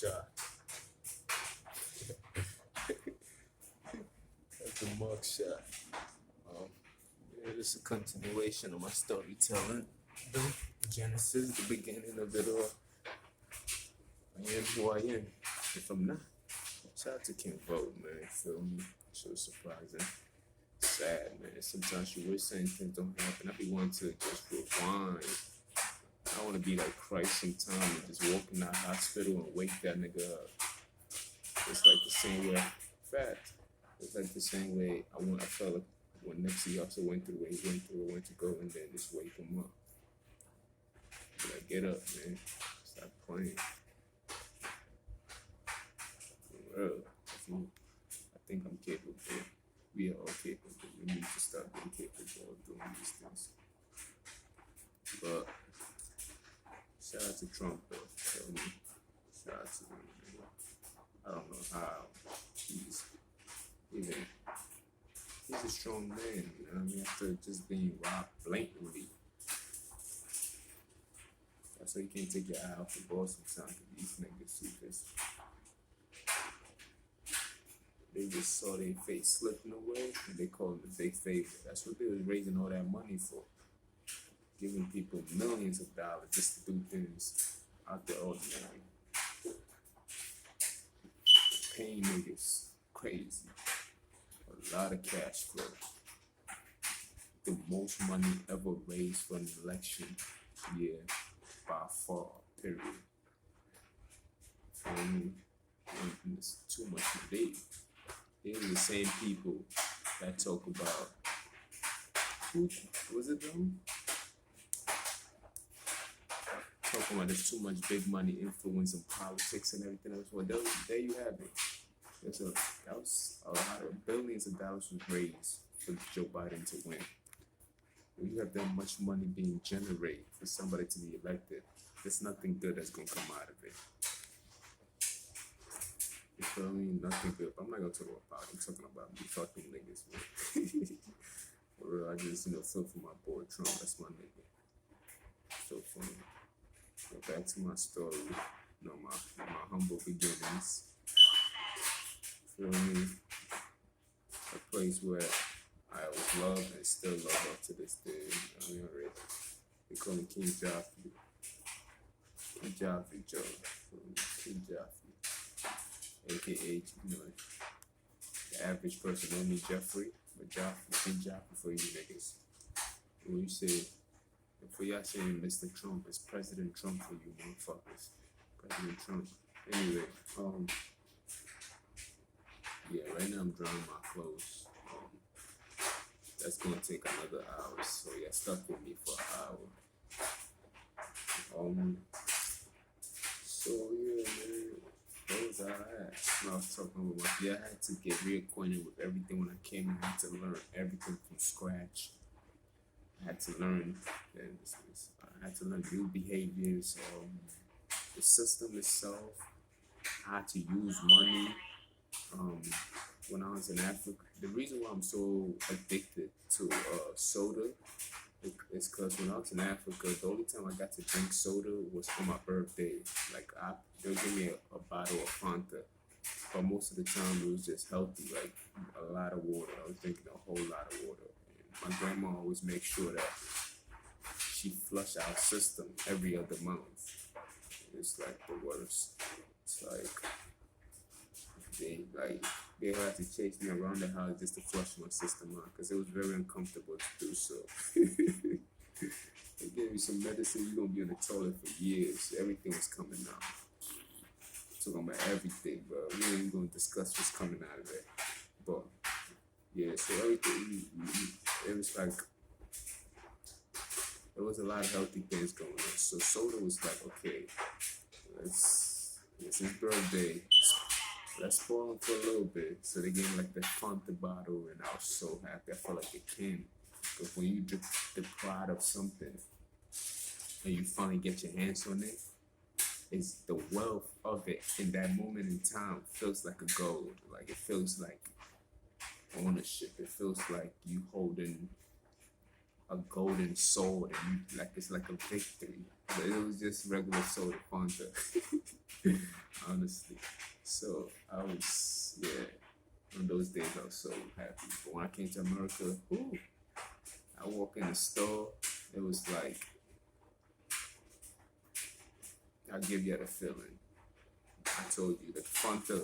shot. That's a mug shot. Um, yeah, this is a continuation of my storytelling. The Genesis, the beginning of it all. I am who I am. If I'm not, shout out to King Vote, man. Feel me? So surprising. Sad, man. Sometimes you wish certain things don't happen. I be wanting to just rewind. I want to be like Christ sometime and just walk in that hospital and wake that nigga up. It's like the same way. Fact. It's like the same way I felt like when Nipsey also went through what he went through, went to go and then just wake him up. Like, get up, man. Stop playing. For real. I think I'm capable. We are all capable. We need to start being capable of doing these things. But shout out to Trump, though. Tell me. Shout out to him. I don't know how he's a strong man. You know what I mean? After just being robbed blatantly. That's why you can't take your eye off the ball sometimes. These niggas who just they just saw their face slipping away and they called it a big favor. That's what they was raising all that money for. Giving people millions of dollars just to do things out the ordinary. Paying niggas crazy. A lot of cash flow. The most money ever raised for an election year by far, period. Feel me? And it's too much to believe. These are the same people that talk about who was it though? Talking about there's too much big money influence in politics and everything else. Well, there you have it. That was a lot of billions of dollars was raised for Joe Biden to win. When you have that much money being generated for somebody to be elected, there's nothing good that's gonna come out of it. You feel me? Nothing good. I'm not gonna talk about politics. I'm talking about me fucking niggas, man. For real, I just feel for my boy Trump. That's my nigga. So funny. Go back to my story. My humble beginnings. Feel me? A place where I was loved and still love up to this day. You know what I mean? They call me King Joffrey. King Joffrey Joe. King Joffrey. AKA, the average person know me Jeffrey, but Joffrey, King Joffrey for you niggas. When you say, for y'all saying Mr. Trump, it's President Trump for you motherfuckers. President Trump. Anyway, yeah, right now I'm drying my clothes. That's gonna take another hour, so yeah, stuck with me for an hour. So yeah, man, those are that. I was talking about I had to get reacquainted with everything when I came. I had to learn everything from scratch. I had to learn, I had to learn new behaviors, the system itself, how to use money. When I was in Africa, the reason why I'm so addicted to soda is because when I was in Africa, the only time I got to drink soda was for my birthday. Like they'll give me a bottle of Fanta, but most of the time it was just healthy, like a lot of water. I was drinking a whole lot of water. And my grandma always makes sure that she flush our system every other month. It's like the worst. It's like they had to chase me around the house just to flush my system out because it was very uncomfortable to do so. They gave me some medicine, you're gonna be on the toilet for years. Everything was coming out. Talking about everything, but we ain't gonna discuss what's coming out of it. But yeah, so everything, it was like, there was a lot of healthy things going on. So soda was like, okay, it's his birthday. Let's spoil him for a little bit. So they gave me like the Fanta bottle, and I was so happy. I felt like a king. Because when you deprived of something and you finally get your hands on it, it's the wealth of it in that moment in time feels like a gold. Like it feels like ownership. It feels like you holding a golden sword, and it's like a victory. But it was just regular soda Fanta. honestly. So I was, yeah, on those days I was so happy. But when I came to America, whew, I walk in the store, it was like, I'll give you the feeling. I told you the Fanta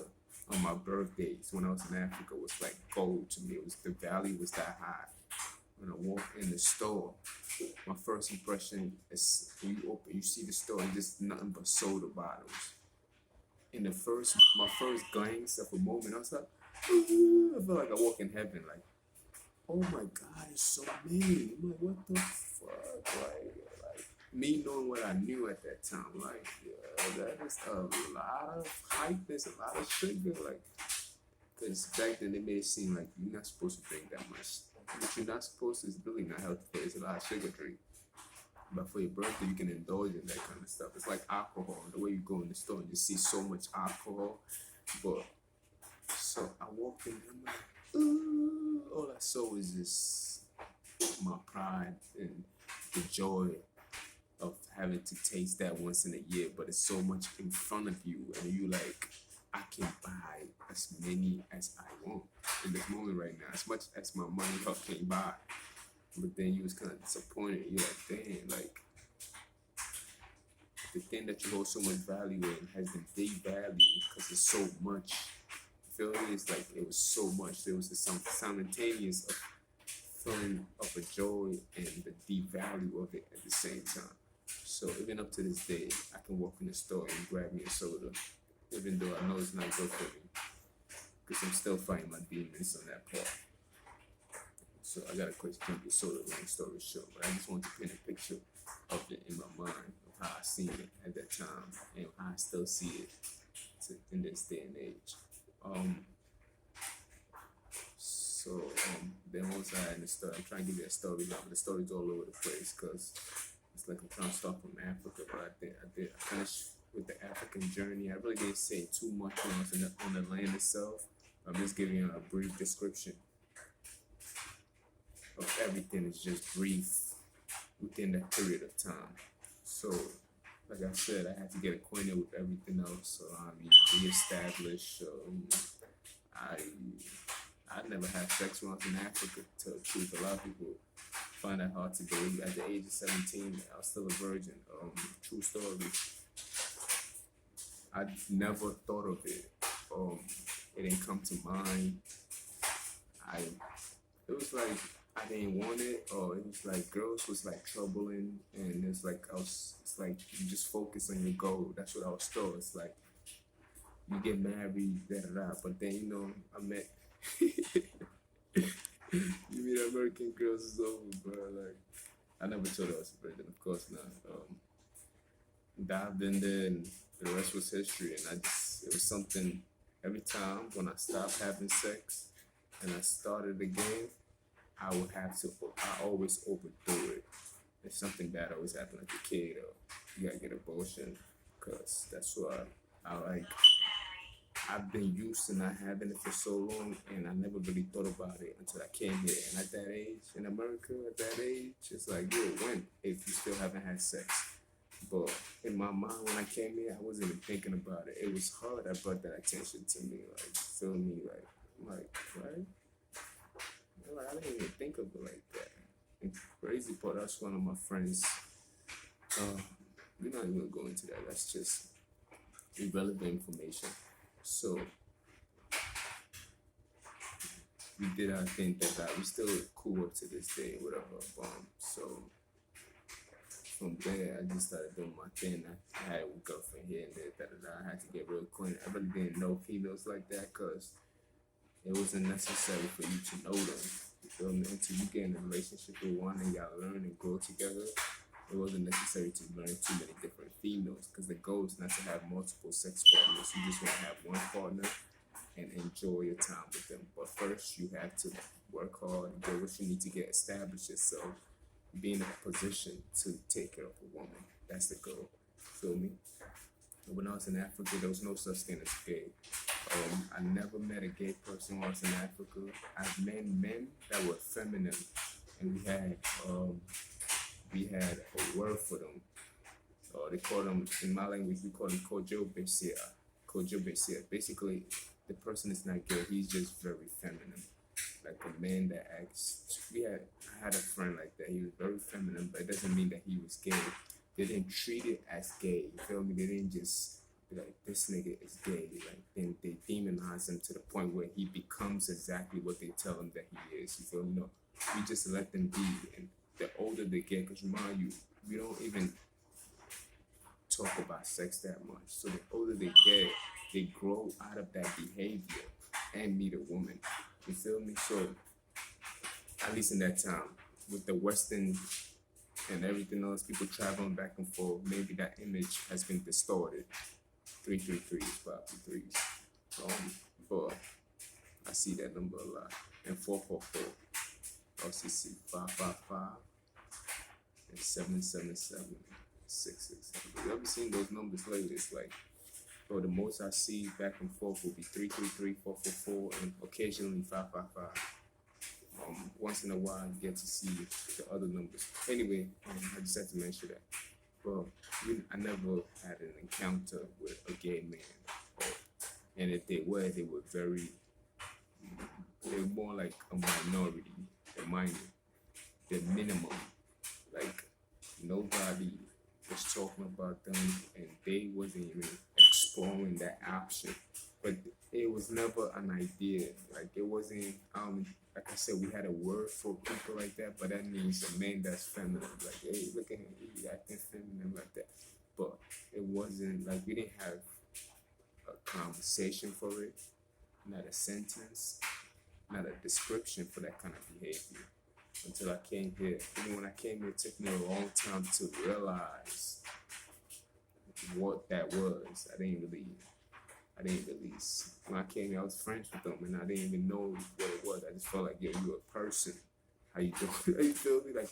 on my birthdays when I was in Africa was like gold to me. It was the value was that high. When I walk in the store, my first impression is when you open, you see the store and just nothing but soda bottles. In my first glance of a moment, I was like, ooh, I felt like I walk in heaven. Like, oh my God, it's so many. I'm like, what the fuck? Like me knowing what I knew at that time, like, yeah, that is a lot of hype. There's a lot of sugar, like, because back then it made it seem like you're not supposed to drink that much. What you're not supposed to is really not healthy. There's a lot of sugar drink. But for your birthday, you can indulge in that kind of stuff. It's like alcohol. The way you go in the store and you see so much alcohol. But so I walked in, I'm like, ooh, all I saw was just my pride and the joy of having to taste that once in a year. But it's so much in front of you, and you like, I can buy as many as I want in this moment right now, as much as my money help can buy. But then you was kind of disappointed. You're like, dang, like the thing that you hold so much value in has been devalued because it's so much. You feel me? It's like it was so much. There was this some simultaneous of feeling of a joy and the devalue of it at the same time. So even up to this day, I can walk in the store and grab me a soda, even though I know it's not good for me, because I'm still fighting my demons on that part. So I got a quick drink of soda, long story short, but I just want to paint a picture of it in my mind of how I seen it at that time and how I still see it in this day and age. Then once I had the story, I'm trying to give you a story now, but the story's all over the place because it's like I'm trying to start from Africa, but I finished with the African journey. I really didn't say too much when I was on the land itself. I'm just giving you a brief description of everything. Is just brief within that period of time. So, like I said, I had to get acquainted with everything else. So, reestablish. I I never had sex when I was in Africa. To tell the truth, a lot of people find that hard to believe. At the age of 17, I was still a virgin. True story. I never thought of it. It didn't come to mind. It was like I didn't want it, or it was like girls was like troubling, and it's like it's like you just focus on your goal. That's what I was told. It's like you get married, da da da. But then I met you meet American girls is over, bro. Like I never told her I was a virgin, of course not. Dived in there, and the rest was history. And it was something. Every time when I stopped having sex and I started again, I always overdo it. If something bad always happened, like a kid, or you gotta get abortion, cause that's what I like. I've been used to not having it for so long, and I never really thought about it until I came here. And at that age, in America, at that age, it's like you're a win if you still haven't had sex. But in my mind, when I came here, I wasn't even thinking about it. It was hard. I brought that attention to me, like, feel me, like, I'm like, right? Like, I didn't even think of it like that. And crazy part, that's one of my friends. We're not even gonna go into that. That's just irrelevant information. So we did our thing. That we still cool up to this day, whatever. So from there, I just started doing my thing. I had a girlfriend here and there. I had to get real acquainted. I really didn't know females like that because it wasn't necessary for you to know them. You feel me? Until you get in a relationship with one and y'all learn and grow together, it wasn't necessary to learn too many different females because the goal is not to have multiple sex partners. You just want to have one partner and enjoy your time with them. But first, you have to work hard and get what you need to get established yourself, be in a position to take care of a woman. That's the goal. Feel me? When I was in Africa, there was no such thing as gay. I never met a gay person when I was in Africa. I've met men that were feminine, and we had a word for them. or they call them, in my language, we call them Kojo Besia. Kojo Besia. Basically, the person is not gay, he's just very feminine. Like a man that acts, I had a friend like that, he was very feminine, but it doesn't mean that he was gay. They didn't treat it as gay, you feel me? They didn't just be like, this nigga is gay. Like, then they demonize him to the point where he becomes exactly what they tell him that he is, you feel me? No, we just let them be. And the older they get, because remind you, we don't even talk about sex that much. So the older they get, they grow out of that behavior and meet a woman. You feel me? So at least in that time, with the Western and everything else, people traveling back and forth, maybe that image has been distorted. 333 is probably threes. But I see that number a lot. And 444, LCC 555, and 777, 667. You ever seen those numbers lately? It's like, bro, the most I see back and forth will be 333, 444, and occasionally 555. Once in a while, you get to see the other numbers. Anyway, I just had to mention that. Bro, I never had an encounter with a gay man. And if they were very, they were more like a minority, the minimum. Like, nobody was talking about them, and they wasn't even exploring that option. But it was never an idea. Like, it wasn't, like I said, we had a word for people like that, but that means a man that's feminine. Like, hey, look at him, he acting feminine like that. But it wasn't, like, we didn't have a conversation for it, not a sentence, not a description for that kind of behavior. Until I came here. Even when I came here, it took me a long time to realize what that was. I didn't really, when I came here, I was friends with them, and I didn't even know what it was. I just felt like, yo, you a person. How you doing? How you feel me? Like,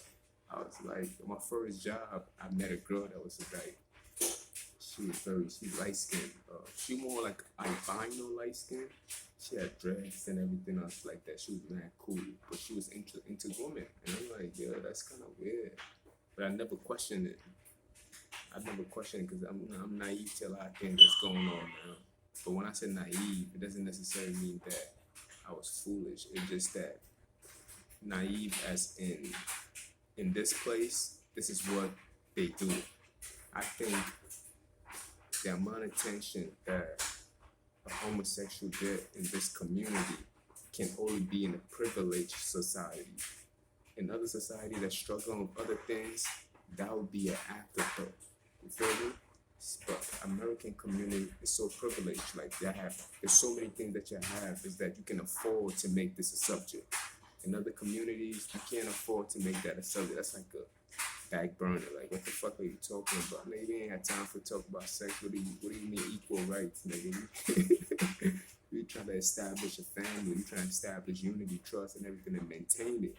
I was like, my first job, I met a girl that was like, she's light skinned. She more like albino light skinned. She had dreads and everything else like that. She was mad cool, but she was into women. And I'm like, yo, that's kind of weird. But I never questioned it. Because I'm naive to a lot of things that's going on now. But when I say naive, it doesn't necessarily mean that I was foolish. It's just that naive as in this place, this is what they do. I think the amount of attention that a homosexual get in this community can only be in a privileged society. In other society that's struggling with other things, that would be an afterthought. You feel me? But American community is so privileged. Like, there's so many things that you have is that you can afford to make this a subject. In other communities, you can't afford to make that a subject. That's like a back burner. Like, what the fuck are you talking about? Nigga, you ain't had time for talk about sex. What do you mean equal rights, nigga? You trying to establish a family. You trying to establish unity, trust, and everything, and maintain it.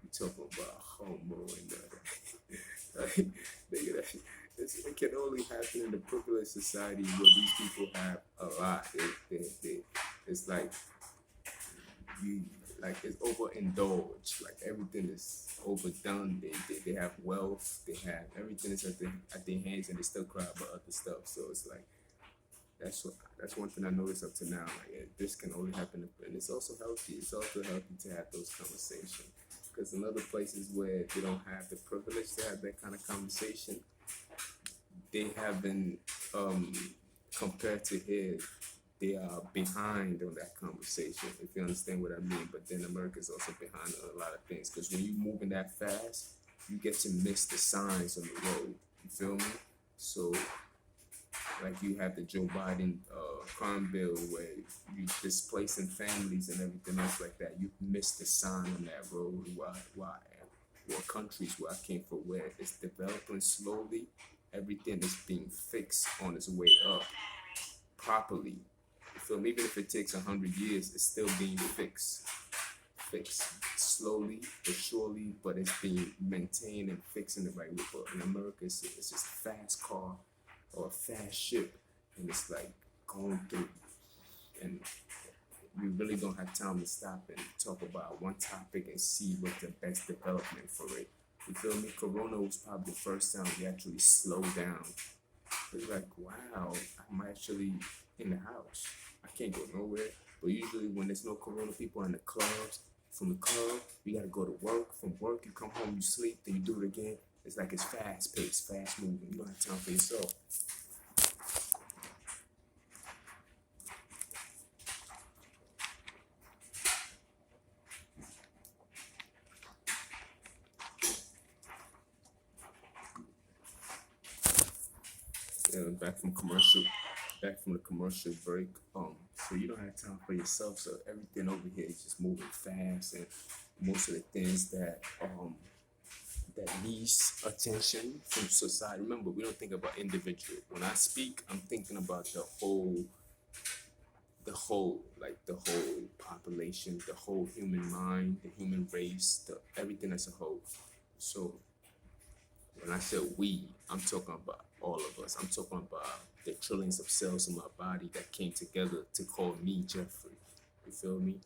You talking about homo and like, nigga, it can only happen in a privileged society where these people have a lot. It's like it's overindulged. Like, everything is overdone. They have wealth. They have everything is at their hands, and they still cry about other stuff. So it's like that's one thing I noticed up to now. Like, this can only happen, and it's also healthy. It's also healthy to have those conversations, because in other places where they don't have the privilege to have that kind of conversation, they haven't, compared to here, they are behind on that conversation, if you understand what I mean. But then America's also behind on a lot of things, because when you're moving that fast, you get to miss the signs on the road. You feel me? So, like, you have the Joe Biden crime bill where you displacing families and everything else like that. You miss the sign on that road. Why countries where I came from, where it's developing slowly, everything is being fixed on its way up properly. You feel me? Even if it takes 100 years, it's still being fixed slowly but surely, but it's being maintained and fixed in the right way. But in America, it's just a fast car or a fast ship, and it's like going through, and we really don't have time to stop and talk about one topic and see what's the best development for it. You feel me? Corona was probably the first time we actually slowed down. It's like, wow, I'm actually in the house. I can't go nowhere. But usually when there's no corona, people are in the clubs. From the club, you gotta go to work. From work, you come home, you sleep, then you do it again. It's like it's fast paced, fast moving. You don't have time for yourself. Back from the commercial break. So you don't have time for yourself. So everything over here is just moving fast, and most of the things that needs attention from society. Remember, we don't think about individual. When I speak, I'm thinking about the whole population, the whole human mind, the human race, the everything as a whole. So when I said we, I'm talking about all of us. I'm talking about the trillions of cells in my body that came together to call me Jeffrey. You feel me?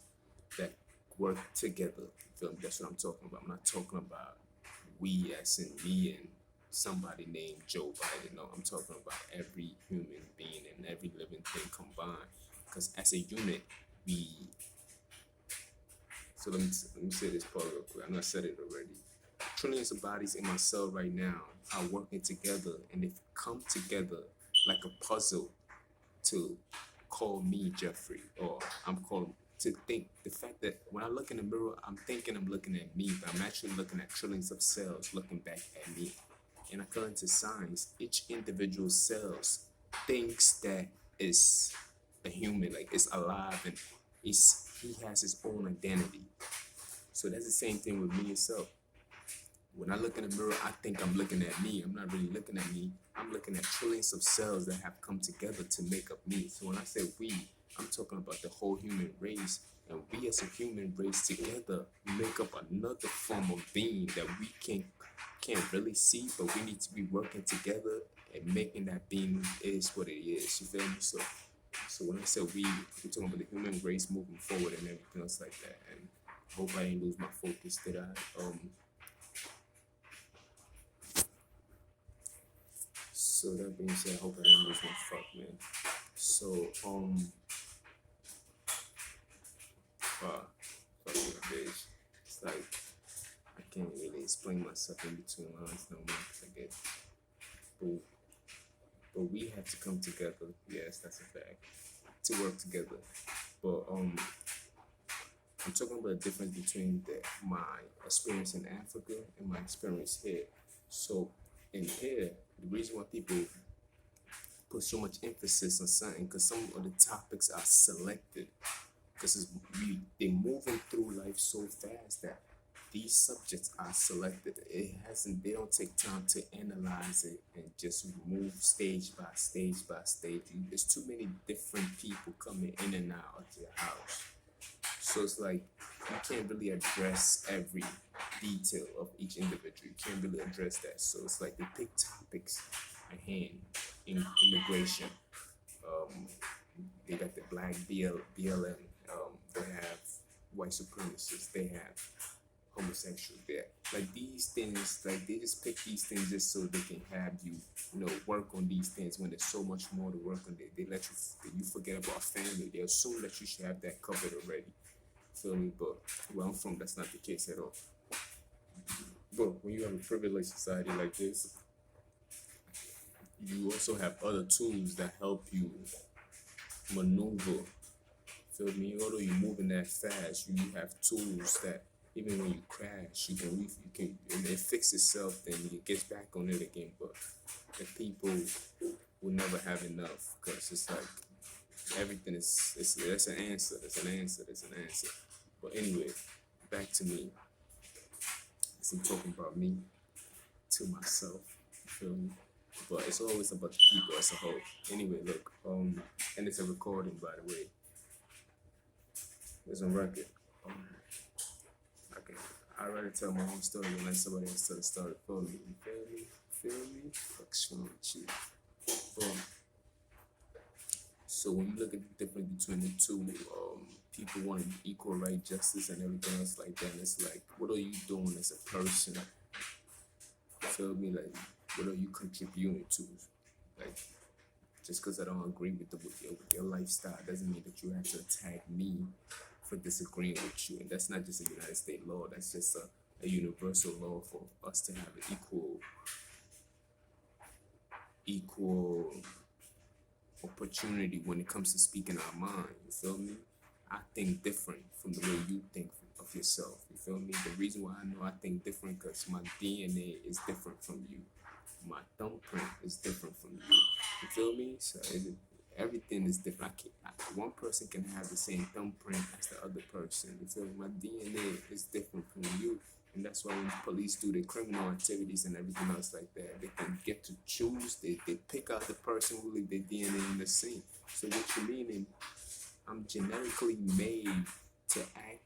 That work together. You feel me? That's what I'm talking about. I'm not talking about we as in me and somebody named Joe Biden. No, I'm talking about every human being and every living thing combined. Because as a unit, we. So let me say this part real quick. I know I said it already. Trillions of bodies in my cell right now are working together, and they've come together like a puzzle to call me Jeffrey, or I'm called to think. The fact that when I look in the mirror, I'm thinking I'm looking at me, but I'm actually looking at trillions of cells looking back at me. And according to science, each individual cells thinks that is a human, like it's alive, and he has his own identity. So that's the same thing with me yourself. When I look in the mirror, I think I'm looking at me. I'm not really looking at me. I'm looking at trillions of cells that have come together to make up me. So when I say we, I'm talking about the whole human race. And we as a human race together make up another form of being that we can't really see, but we need to be working together and making that being is what it is. You feel me? So when I say we're talking about the human race moving forward and everything else like that. And I hope I didn't lose my focus. Did I? So that being said, I hope I didn't lose my fuck, man. So fucking bitch. It's like I can't really explain myself in between lines no more. Cause I get, but we have to come together. Yes, that's a fact. To work together. But I'm talking about the difference between my experience in Africa and my experience here. So in here, the reason why people put so much emphasis on something because some of the topics are selected because they're moving through life so fast that these subjects are selected. They don't take time to analyze it and just move stage by stage by stage. There's too many different people coming in and out of your house. So it's like you can't really address every detail of each individual. You can't really address that. So it's like they pick topics at hand. Immigration. They got the black BLM. They have white supremacists. They have homosexuals there. Like these things, like they just pick these things just so they can have you, work on these things when there's so much more to work on. They let you forget about family. They assume that you should have that covered already. Feel me? But where I'm from, that's not the case at all. But when you have a privileged society like this, you also have other tools that help you maneuver. Feel me? Although you're moving that fast, you have tools that even when you crash, you can and it fix itself, then it gets back on it again. But the people will never have enough because it's like everything there's an answer. But anyway, back to me. As I'm talking about me to myself. You feel me? But it's always about the people as a whole. Anyway, look, and it's a recording, by the way. It's on record. I'd rather tell my own story than let somebody else tell the story for me. You feel me? Fuck's wrong with you? So when you look at the difference between the two, people want equal right, justice, and everything else like that. It's like, what are you doing as a person feel me? Like, what are you contributing to? Like, just because I don't agree with your lifestyle doesn't mean that you have to attack me for disagreeing with you. And that's not just a United States law, that's just a universal law for us to have an equal opportunity when it comes to speaking our mind. You feel me? I think different from the way you think of yourself. You feel me? The reason why I know I think different because my DNA is different from you. My thumbprint is different from you. You feel me? So everything is different. One person can have the same thumbprint as the other person. You feel me? My DNA is different from you. And that's why when police do their criminal activities and everything else like that, they can get to choose. They pick out the person who leave their DNA in the scene. So what you meaning? I'm genetically made to act,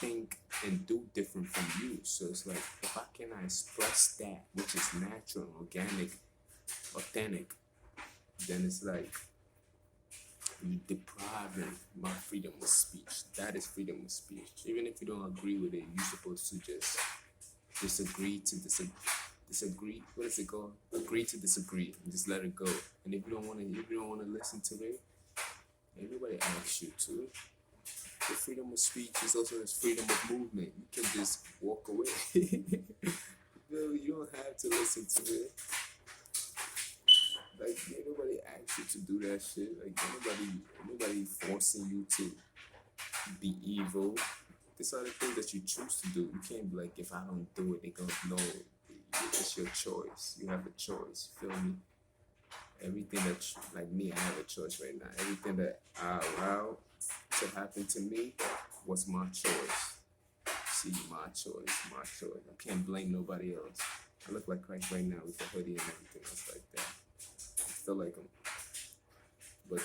think, and do different from you. So it's like, if I cannot express that, which is natural, organic, authentic, then it's like you depriving my freedom of speech. That is freedom of speech. Even if you don't agree with it, you're supposed to just disagree to disagree. What is it called? Agree to disagree and just let it go. And if you don't want to listen to it, everybody asks you to. The freedom of speech is also this freedom of movement. You can just walk away. You don't have to listen to it. Like, ain't nobody asks you to do that shit. Like, nobody forcing you to be evil. These are the things that you choose to do. You can't be like, if I don't do it, they go, no. It's your choice. You have a choice. You feel me? Everything that, like me, I have a choice right now. Everything that I allowed to happen to me was my choice. See, my choice. I can't blame nobody else. I look like Christ right now with the hoodie and everything else like that. I feel like him. But I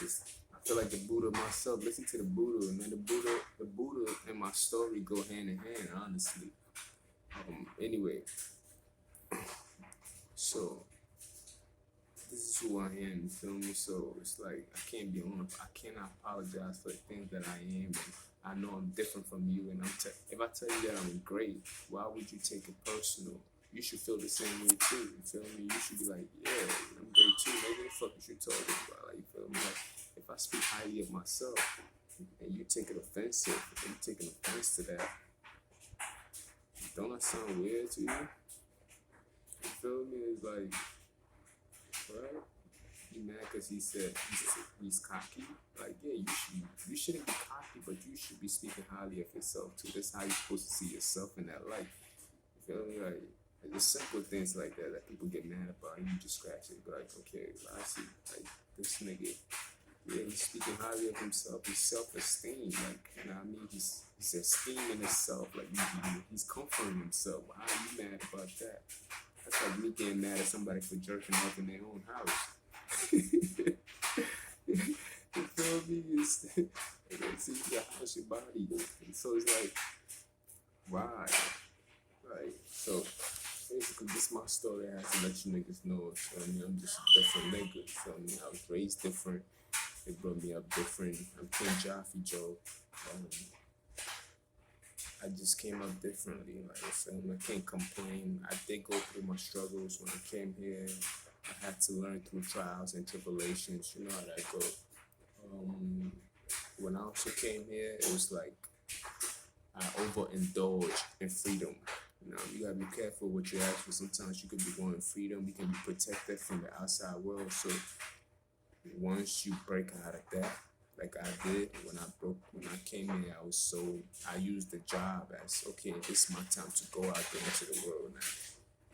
feel like the Buddha myself. Listen to the Buddha, man. The Buddha and my story go hand in hand, honestly. Anyway, so this is who I am, you feel me? So it's like I cannot apologize for the things that I am, and I know I'm different from you. And if I tell you that I'm great, why would you take it personal? You should feel the same way too. You feel me? You should be like, yeah, I'm great too. Maybe the fuck is you talking about? Like, you feel me? Like, if I speak highly of myself and you take it offensive, and you taking offense to that, don't that sound weird to you? You feel me? It's like, right? You mad because he said he's cocky? Like, yeah, you shouldn't be cocky, but you should be speaking highly of yourself too. That's how you're supposed to see yourself in that light. You feel me? Like, the simple things like that people get mad about, and you just scratch it. Be like, okay, I see. Like, this nigga, yeah, he's speaking highly of himself. His self-esteem, like, you know what I mean? He's esteeming himself. Like, he's comforting himself. Why are you mad about that? That's like me getting mad at somebody for jerking off in their own house. You feel me? It's your house, your body. And so it's like, why? Right? So basically, this is my story. I have to let you niggas know. So, I mean, I'm just a different nigga. So, I mean, I was raised different. They brought me up different. I'm King Jaffe Joe. I just came up differently. Like I said, I can't complain. I did go through my struggles when I came here. I had to learn through trials and tribulations. You know how that goes. When I also came here, it was like I overindulged in freedom. You know, you gotta be careful what you ask for. Sometimes you could be wanting freedom. You can be protected from the outside world. So once you break out of that, like I did when I came here, I used the job as, okay, this is my time to go out there into the world now.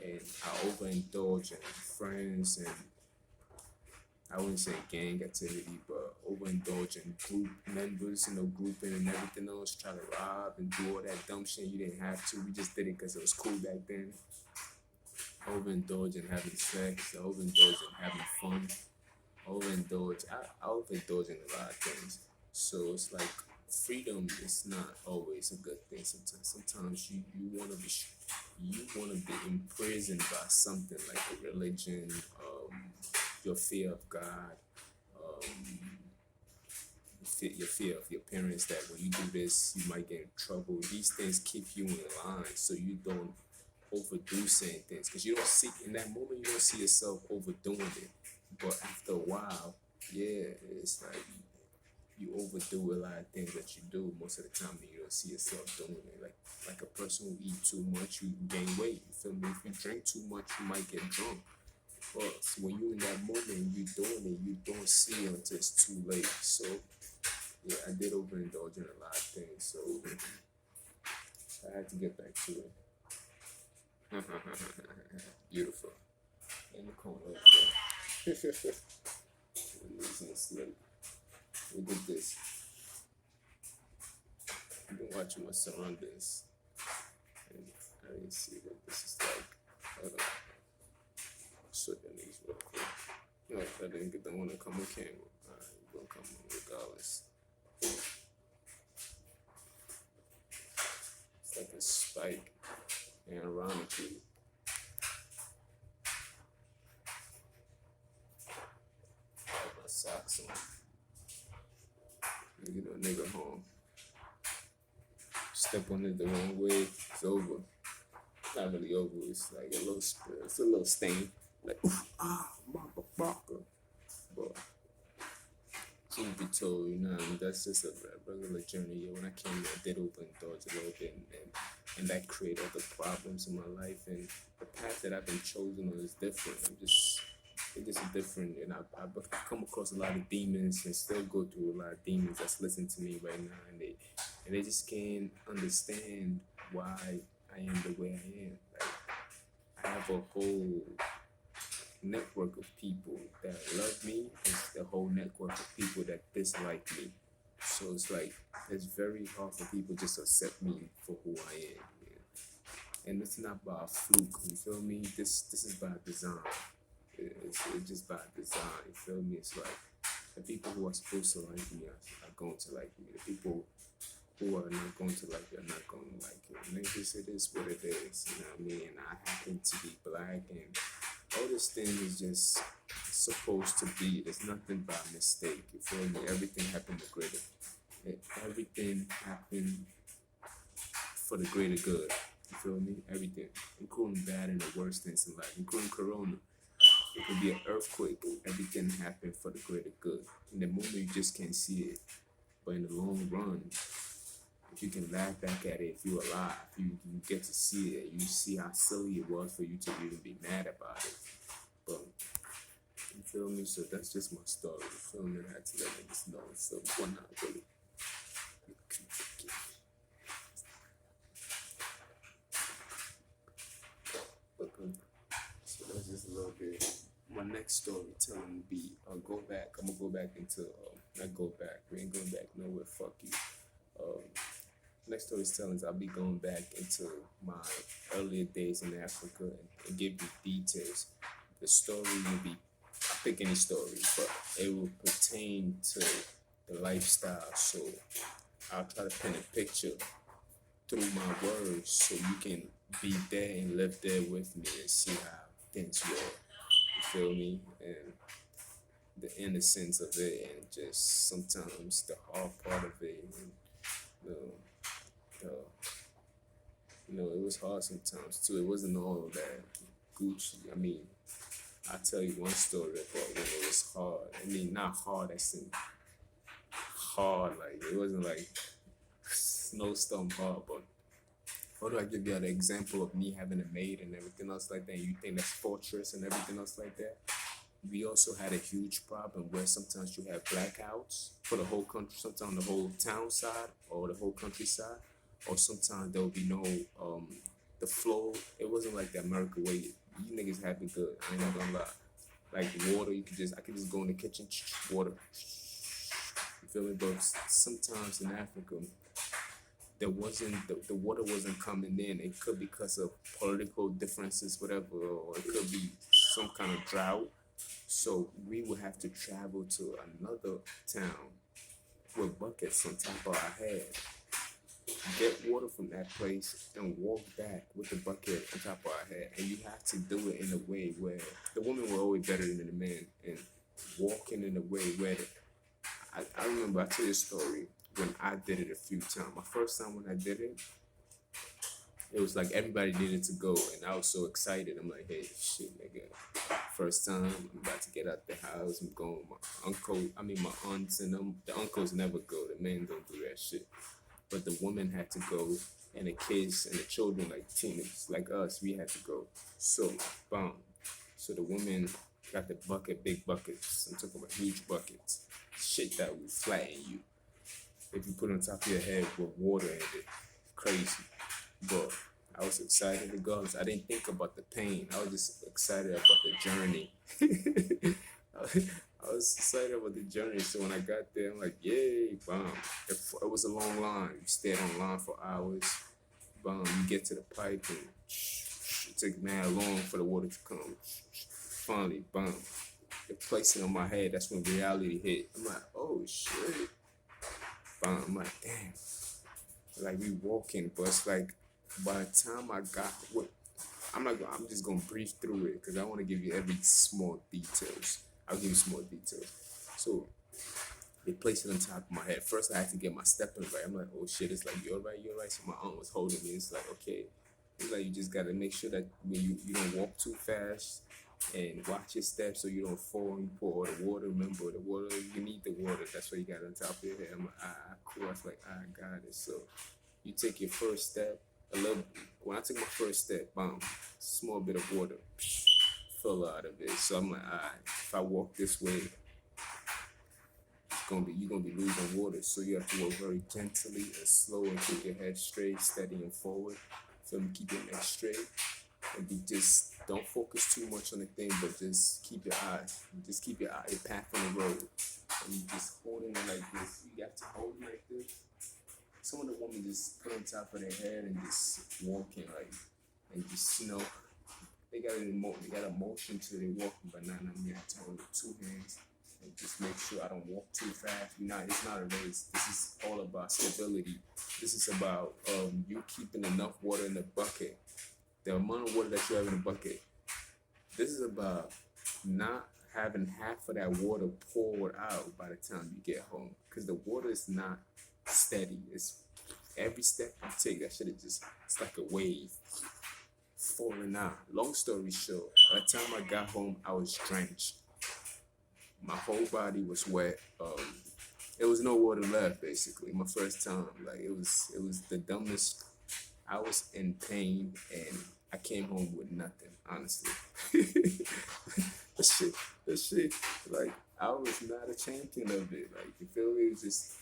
And I overindulge in friends and I wouldn't say gang activity, but overindulge in group members, grouping and everything else, try to rob and do all that dumb shit you didn't have to. We just did it because it was cool back then. Overindulge in having sex, overindulge in having fun. I overindulge in a lot of things. So it's like freedom is not always a good thing. Sometimes you wanna be imprisoned by something like a religion, your fear of God, your fear of your parents that when you do this you might get in trouble. These things keep you in line so you don't overdo certain things, because you don't see in that moment, you don't see yourself overdoing it, but after a while, yeah, it's like you overdo a lot of things that you do most of the time, and you don't see yourself doing it. Like a person who eat too much, you gain weight. You feel me? If you drink too much, you might get drunk. But when you in that moment, you doing it, you don't see it until it's too late. So yeah, I did overindulge in a lot of things. So I had to get back to it. Beautiful. In the corner over there. Losing sleep. Look at this. I've been watching my surroundings, and I didn't see what this is like. Hold on. I'll show you these real quick. No, I didn't get the one to come on camera. Alright, we're gonna come on regardless. It's like a spike, and ironically, I have my socks on. You know, nigga home. Step on it the wrong way, it's over. Not really over. It's like a little spill. It's a little stain. Like, motherfucker. But truth be told, you know, that's just a regular journey. Yeah, when I came here, I did overindulge a little bit, and that created other problems in my life. And the path that I've been chosen on is different. It's just different, and I've come across a lot of demons, and still go through a lot of demons that's listening to me right now, and they just can't understand why I am the way I am. Like, I have a whole network of people that love me, and the whole network of people that dislike me. So it's like it's very hard for people just to accept me for who I am. Yeah. And it's not by a fluke. You feel me? This is by design. It's just by design. You feel me? It's like the people who are supposed to like me are going to like me. The people who are not going to like you are not going to like you. And it is what it is. You know what I mean? And I happen to be black, and all this thing is just supposed to be. It's nothing by mistake. You feel me? Everything happened to greater. Everything happened for the greater good. You feel me? Everything, including bad and the worst things in life, including Corona. It could be an earthquake. Everything happened for the greater good. In the moment, you just can't see it. But in the long run, if you can laugh back at it, if you're alive, you get to see it. You see how silly it was for you to even be mad about it. But you feel me? So that's just my story. You feel me? I had to let niggas know. So why not really? So that's just a little bit. My next storytelling will be I'm gonna go back into not go back. We ain't going back nowhere. Fuck you. Next storytelling is I'll be going back into my earlier days in Africa and give you details. The story will be, I pick any story, but it will pertain to the lifestyle. So I'll try to paint a picture through my words so you can be there and live there with me and see how things work. You feel me? And the innocence of it, and just sometimes the hard part of it. And, it was hard sometimes too. It wasn't all that Gucci. I mean, I'll tell you one story about when it was hard. I mean, not hard as in hard, like it wasn't like snowstorm hard, but how do I give you an example of me having a maid and everything else like that? And you think that's fortress and everything else like that? We also had a huge problem where sometimes you have blackouts for the whole country, sometimes the whole town side or the whole countryside, or sometimes there would be no, the flow. It wasn't like the America way. You niggas had me good, I ain't not gonna lie. Like water, I could just go in the kitchen, water. You feel me? But sometimes in Africa, there wasn't, the water wasn't coming in. It could be because of political differences, whatever, or it could be some kind of drought. So we would have to travel to another town with buckets on top of our head, get water from that place, and walk back with the bucket on top of our head. And you have to do it in a way where the woman were always better than the man, and walking in a way where I remember, I tell you a story when I did it a few times. My first time when I did it, it was like everybody needed to go, and I was so excited. I'm like, hey, shit, nigga, first time I'm about to get out the house. I'm going with my uncle. I mean, my aunts and them. The uncles never go. The men don't do that shit. But the women had to go, and the kids and the children, like teenagers, like us, we had to go. So, boom. So the women got the bucket, big buckets. I'm talking about huge buckets, shit that will flatten you if you put it on top of your head with water in it. Crazy. But I was excited to go. I didn't think about the pain. I was just excited about the journey. I was excited about the journey. So when I got there, I'm like, yay, bomb. It was a long line. You stayed on line for hours. Bomb. You get to the pipe and it took mad long for the water to come. Finally, bomb. They placed it on my head. That's when reality hit. I'm like, oh shit. Bomb. I'm like, damn. Like we walking, but it's like by the time I got what I'm just gonna breeze through it because I want to give you every small details. I'll give you small details. So they placed it on top of my head. First I had to get my stepping right. I'm like, oh shit, it's like you're right, you're right. So my aunt was holding me. It's like, okay. It's like you just gotta make sure that when you don't walk too fast and watch your steps so you don't fall. You pour all the water. Remember the water, you need the water. That's why you got it on top of your head. I'm like, cool. I was like, I got it. So you take your first step, a little. When I took my first step, small bit of water fell out of it. So I'm like, if I walk this way, you're gonna be losing water. So you have to walk very gently and slow and keep your head straight, steady and forward. So you keep your neck straight and just don't focus too much on the thing, but just keep your path on the road, and you just holding it like this. You have to hold it like this. Some of the women just put on top of their head and just walking like, and just they got a motion to their walking, but not me. I have to hold with two hands and just make sure I don't walk too fast. It's not a race. This is all about stability. This is about you keeping enough water in the bucket. The amount of water that you have in the bucket. This is about not having half of that water poured out by the time you get home, because the water is not steady. It's every step you take, that shit is it's like a wave falling out. Long story short, by the time I got home, I was drenched. My whole body was wet. There was no water left basically. My first time, like it was the dumbest. I was in pain and I came home with nothing, honestly. that shit, like I was not a champion of it. Like you feel me? It was just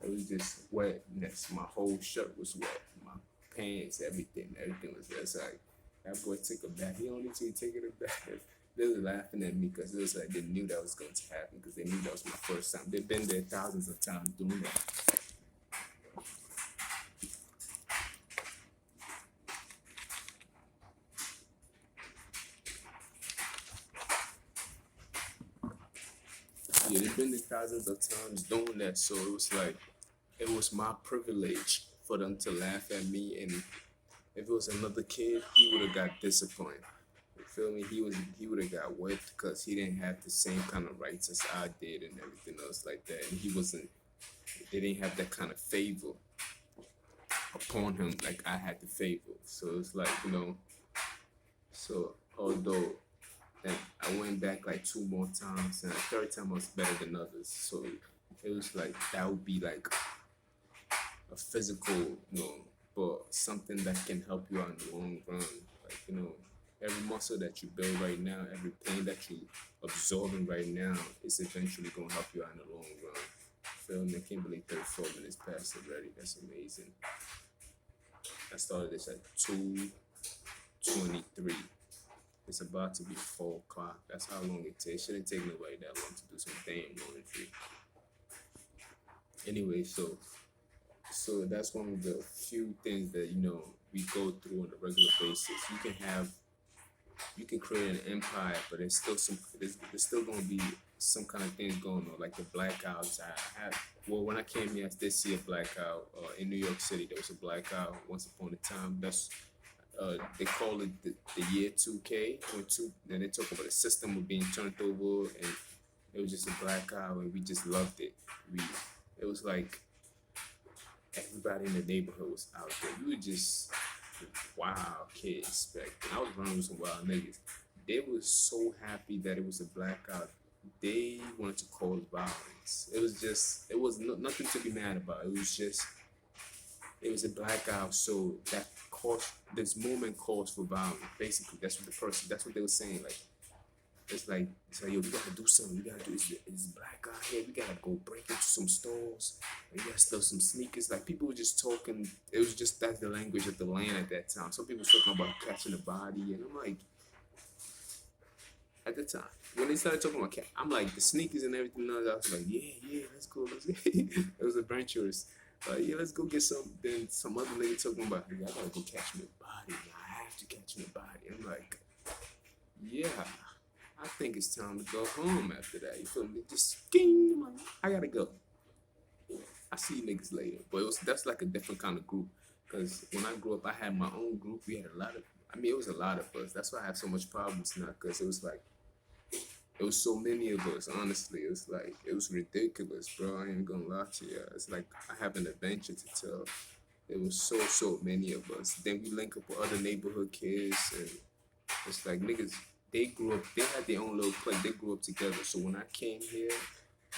it was just wetness. My whole shirt was wet. My pants, everything was wet. It's like that boy took a bath. He don't need to be taking a bath. They were laughing at me because it was like they knew that was going to happen because they knew that was my first time. They've been there thousands of times doing that. Yeah, they've been there thousands of times doing that. So it was my privilege for them to laugh at me. And if it was another kid, he would have got disciplined. You feel me? He would have got whipped because he didn't have the same kind of rights as I did and everything else like that. And they didn't have that kind of favor upon him like I had the favor. So it's like, so although and I went back like 2 more times, and the third time was better than others. So it was like that would be like a physical, but something that can help you out in the long run. Like, every muscle that you build right now, every pain that you absorbing right now is eventually gonna help you out in the long run. Feel me? I can't believe 34 minutes passed already. That's amazing. I started this at 2:23. It's about to be 4 o'clock. That's how long it takes. Shouldn't take nobody that long to do some damn laundry. Anyway, so that's one of the few things that we go through on a regular basis. You can create an empire, but there's still gonna be some kind of things going on, like the blackouts. When I came here, I did see a blackout in New York City. There was a blackout once upon a time. They call it the year 2K. Then they talk about the system of being turned over, and it was just a blackout, and we just loved it. It was like Everybody in the neighborhood was out there. We were just wild kids back then. I was running with some wild niggas. They were so happy that it was a blackout. They wanted to cause violence. It was just, it was nothing to be mad about. It was just, it was a blackout. So that caused, this moment caused for violence. Basically, that's what they were saying. Like, it's like, yo, we gotta do something. We gotta do it's black out here. We gotta go break into some stores. We gotta steal some sneakers. Like people were just talking. It was just that's the language of the land at that time. Some people were talking about catching a body, and I'm like, at the time when they started talking about cat, I'm like the sneakers and everything else. I was like, yeah, let's go. It was adventurous. Yeah, let's go get some. Then some other lady talking about, hey, I gotta go catch me a body. I have to catch me a body. I'm like, yeah. I think it's time to go home after that. You feel me? Just ding, like, I gotta go. I see you niggas later. But that's like a different kind of group. Cause when I grew up, I had my own group. We had a lot of, I mean, it was a lot of us. That's why I have so much problems now. Cause it was like, it was so many of us. Honestly, it was like, it was ridiculous, bro. I ain't gonna lie to you. It's like I have an adventure to tell. It was so many of us. Then we link up with other neighborhood kids, and it's like niggas. They grew up. They had their own little place. They grew up together. So when I came here,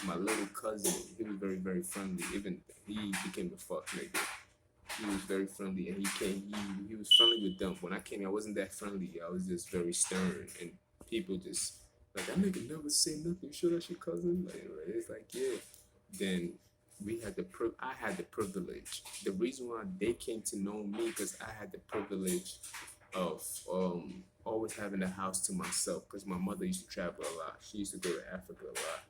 my little cousin, he was very friendly. Even he became a fuck nigga. He was very friendly, and he came. He was friendly with them. When I came here, I wasn't that friendly. I was just very stern, and people just like that nigga never say nothing. You sure that's your cousin? Like it's like yeah. Then we had I had the privilege. The reason why they came to know me because I had the privilege of always having the house to myself because my mother used to travel a lot. She used to go to Africa a lot.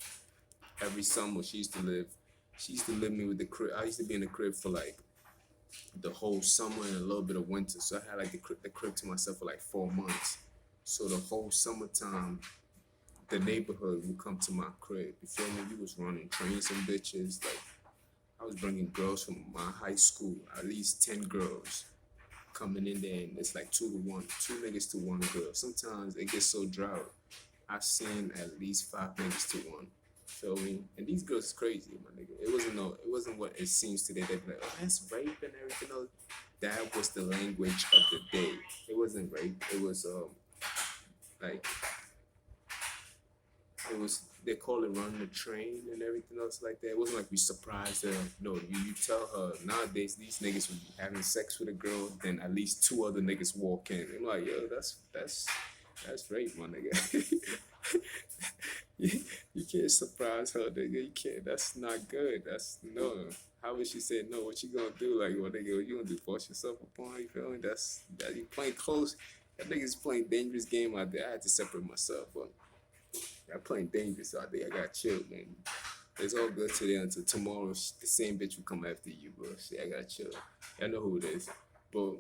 Every summer she used to live me with the crib. I used to be in the crib for like the whole summer and a little bit of winter. So I had like the crib to myself for like 4 months. So the whole summertime, the neighborhood would come to my crib. You feel me? We was running trains and bitches. Like I was bringing girls from my high school, at least 10 girls coming in there, and it's like 2 to 1, 2 niggas to 1 girl. Sometimes it gets so dry. I've seen at least 5 niggas to 1. Feel me? And these girls is crazy, my nigga. It wasn't what it seems today. They'd be like, oh, that's rape and everything else. That was the language of the day. It wasn't rape. It was like it was they call it running the train and everything else like that. It wasn't like we surprised her. No, you tell her nowadays these niggas would be having sex with a girl, then at least 2 other niggas walk in. I'm like, yo, that's rape, my nigga. you can't surprise her, nigga. You can't. That's not good. That's no. How would she say no? What you gonna do? Like, what nigga? You gonna do? Force yourself upon? You feel me? That you playing close. That nigga's playing dangerous game out there. I had to separate myself, but I'm playing dangerous out there. I got chill, man. It's all good today until tomorrow. The same bitch will come after you, bro. Shit, I got chill. I know who it is, but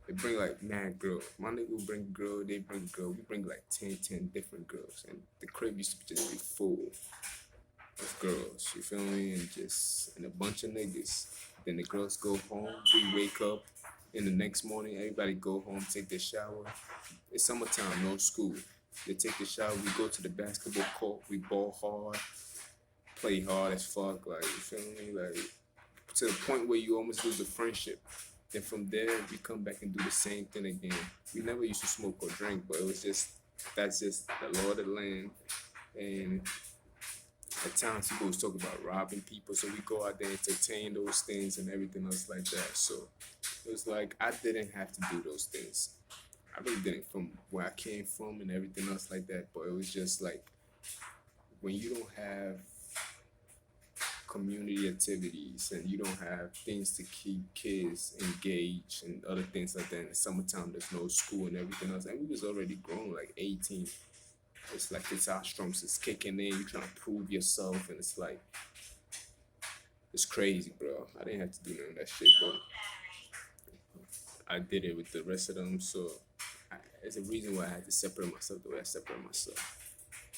they bring like mad girls. My nigga will bring girl. They bring girl. We bring like 10 different girls, and the crib used to just be full of girls. You feel me? And a bunch of niggas. Then the girls go home. We wake up. In the next morning, everybody go home, take their shower. It's summertime, no school. They take the shower, we go to the basketball court, we ball hard, play hard as fuck, like, you feel me? Like, to the point where you almost lose the friendship. Then from there, we come back and do the same thing again. We never used to smoke or drink, but that's just the law of the land. And at times people was talking about robbing people, so we go out there, entertain those things and everything else like that. So it was like I didn't have to do those things. I really didn't from where I came from and everything else like that. But it was just like when you don't have community activities and you don't have things to keep kids engaged and other things like that. In the summertime, there's no school and everything else. And we was already grown, like 18. It's like the testosterone is kicking in. You're trying to prove yourself, and it's like it's crazy, bro. I didn't have to do none of that shit, but I did it with the rest of them. So it's a reason why I had to separate myself the way I separate myself.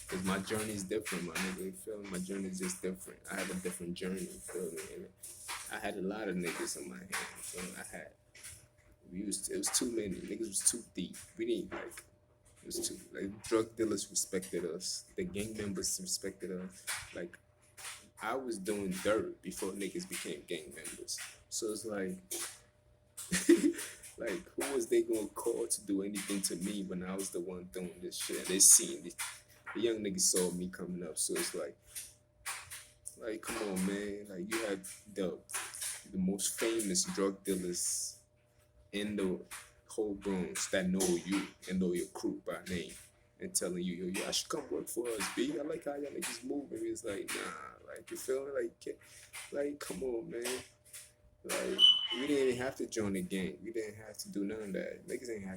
Because my journey is different, my nigga. You feel me? My journey is just different. I have a different journey, you feel me? And I had a lot of niggas in my hand. So it was too many. Niggas was too deep. We didn't like. It was too like drug dealers respected us. The gang members respected us. Like I was doing dirt before niggas became gang members. So it's like, like who was they gonna call to do anything to me when I was the one doing this shit? They seen it. The young niggas saw me coming up, so it's like come on, man. Like you had the most famous drug dealers in the whole Bronx that know you and know your crew by name and telling you, yo, y'all should come work for us, B. I like how y'all niggas moving. It's like, nah, like you feel me? Like, come on, man. Like, we didn't even have to join the gang. We didn't have to do none of that. Niggas ain't have to